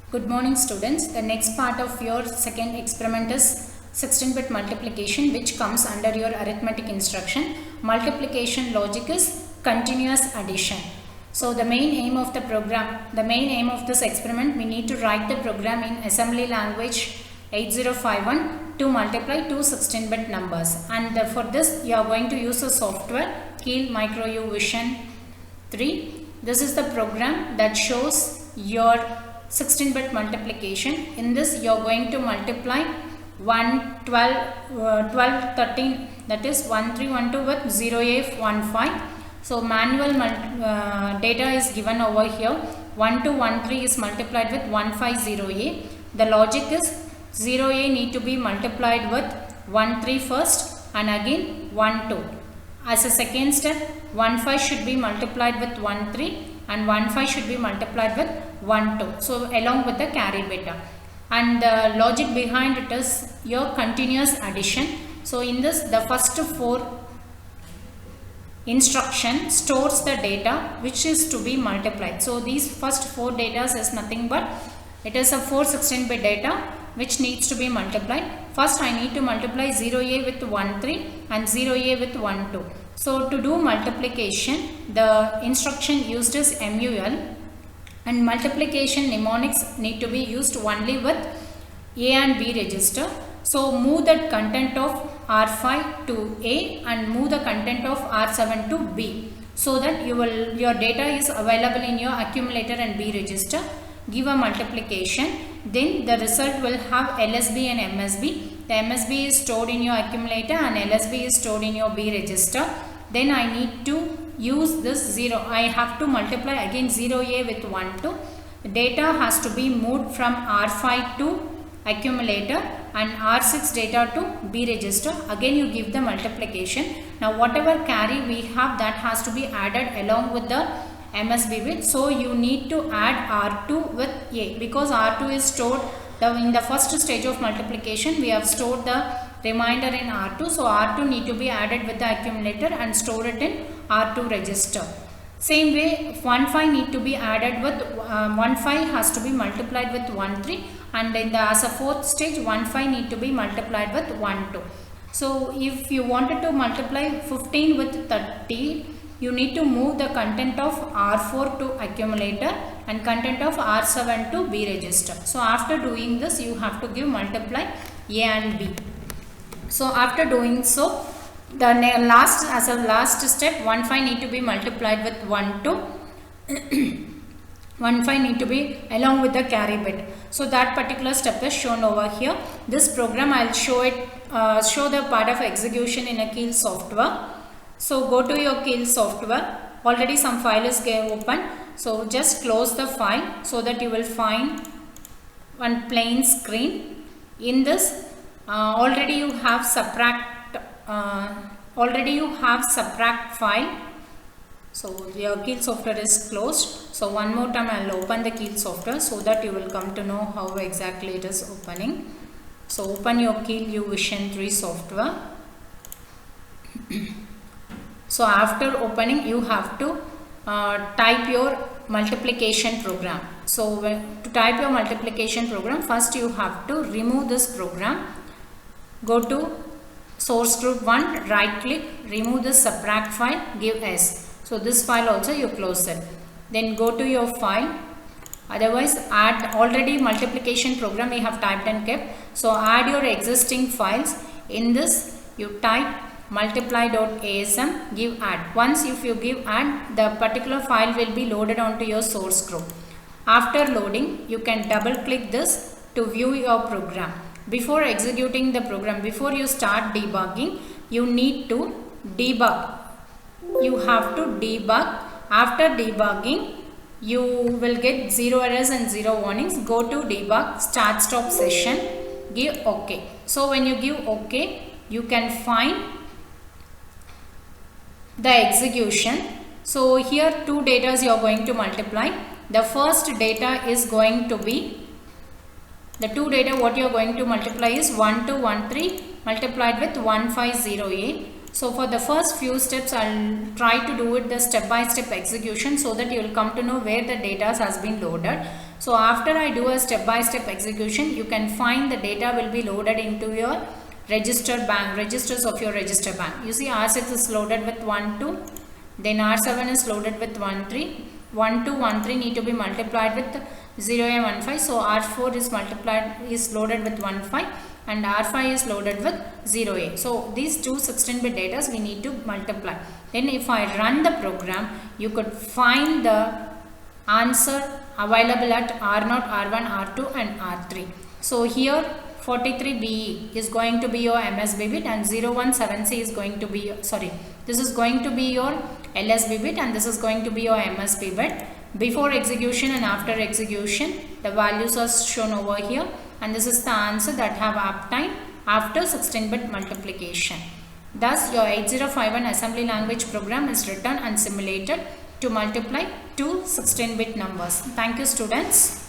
Good morning students. The next part of your second experiment is 16-bit multiplication, which comes under your arithmetic instruction. Multiplication logic is continuous addition. So the main aim of the program, the main aim of this experiment, we need to write the program in assembly language 8051 to multiply two 16-bit numbers. And for this you are going to use a software Keil Micro U Vision 3. This is the program that shows your 16-bit multiplication. In this you are going to multiply 1, 12, 13, that is 1312 with 0A15. So manual data is given over here. 1213 is multiplied with 150A. The logic is 0A need to be multiplied with 13 first and again 12. As a second step, 15 should be multiplied with 13 and 15 should be multiplied with 12. So along with the carry beta. And the logic behind it is your continuous addition. So in this, the first four instruction stores the data which is to be multiplied. So these first four data is nothing but it is a 416-bit data which needs to be multiplied. First I need to multiply 0A with 13 and 0A with 12. So to do multiplication, the instruction used is MUL, and multiplication mnemonics need to be used only with A and B register. So move the content of R5 to A and move the content of R7 to B, so that your data is available in your accumulator and B register. Give a multiplication, then the result will have LSB and MSB. The MSB is stored in your accumulator and LSB is stored in your B register. Then I need to use this 0. I have to multiply again 0A with 12. The data has to be moved from R5 to accumulator and R6 data to B register. Again you give the multiplication. Now whatever carry we have, that has to be added along with the MSB bit. So you need to add R2 with A, because R2 is stored in the first stage of multiplication. We have stored the remainder in R2. So R2 need to be added with the accumulator and store it in R2 register. Same way 15 need to be added with 15 has to be multiplied with 13, and in the as a fourth stage 15 need to be multiplied with 12. So if you wanted to multiply 15 with 30, you need to move the content of R4 to accumulator and content of R7 to B register. So after doing this, you have to give multiply A and B. So after doing so, the as a last step, 15 need to be multiplied with 12. 15 need to be along with the carry bit. So that particular step is shown over here. This program I will show the part of execution in a Keil software. So go to your Keil software. Already some file is open. So just close the file so that you will find one plain screen. In this already you have subtract file. So your Keil software is closed. So one more time I will open the Keil software so that you will come to know how exactly it is opening. So open your Keil U Vision 3 software. So after opening, you have to type your multiplication program. So to type your multiplication program, first you have to remove this program. Go to source group 1, right click, remove the subtract file, give S. So this file also you close it. Then go to your file. Otherwise add already multiplication program we have typed and kept. So add your existing files. In this you type multiply.asm, give add. Once if you give add, the particular file will be loaded onto your source group. After loading, you can double click this to view your program. Before executing the program, before you start debugging, you need to debug. You have to debug. After debugging, you will get 0 errors and 0 warnings. Go to debug, start stop session, give OK. So when you give OK, you can find the execution. So here two data you are going to multiply. The first data is going to be, the two data what you are going to multiply is 1213 multiplied with 150A. So for the first few steps, I'll try to do it the step by step execution so that you will come to know where the data has been loaded. So after I do a step-by-step execution, you can find the data will be loaded into your registers of your register bank. You see R6 is loaded with 1, 2, then R7 is loaded with 1, 3. 1, 2, 1, 3 need to be multiplied with 0, A, 1, 5. So R4 is loaded with 1, 5 and R5 is loaded with 0, A. So these two 16-bit data we need to multiply. Then if I run the program, you could find the answer available at R0, R1, R2 and R3. So here 43BE is going to be your MSB bit and 017C is going to be, this is going to be your LSB bit and this is going to be your MSB bit. Before execution and after execution, the values are shown over here, and this is the answer that have uptime after 16-bit multiplication. Thus, your 8051 assembly language program is written and simulated to multiply two 16-bit numbers. Thank you, students.